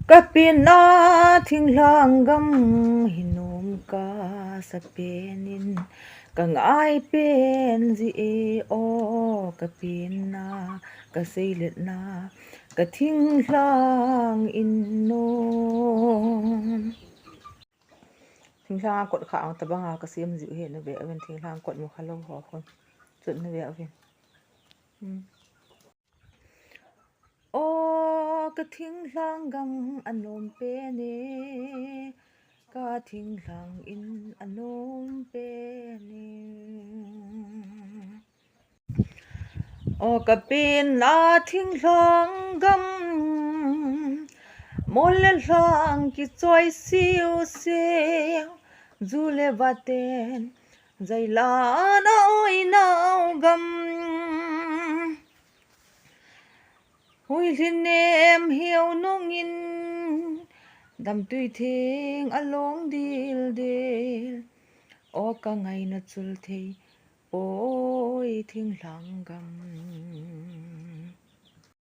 kapina thinglangam hinom ka sa penin kangai pen zi o kapina kasailet na kathinglang innom thinglang kot kha ang tabanga kasim zi he na be awen thinglang kot mu khalo ho khon chut na be awen o kathinglang gam anom pe ne ka thinglang in anom pe ne o kapin na thinglang gam mole lang ki choi siu se zule baten zaila na oi nau gam hui linem hiu nongin dam tui thing along dil dil o ka ngai na chul thei oi thinglang gam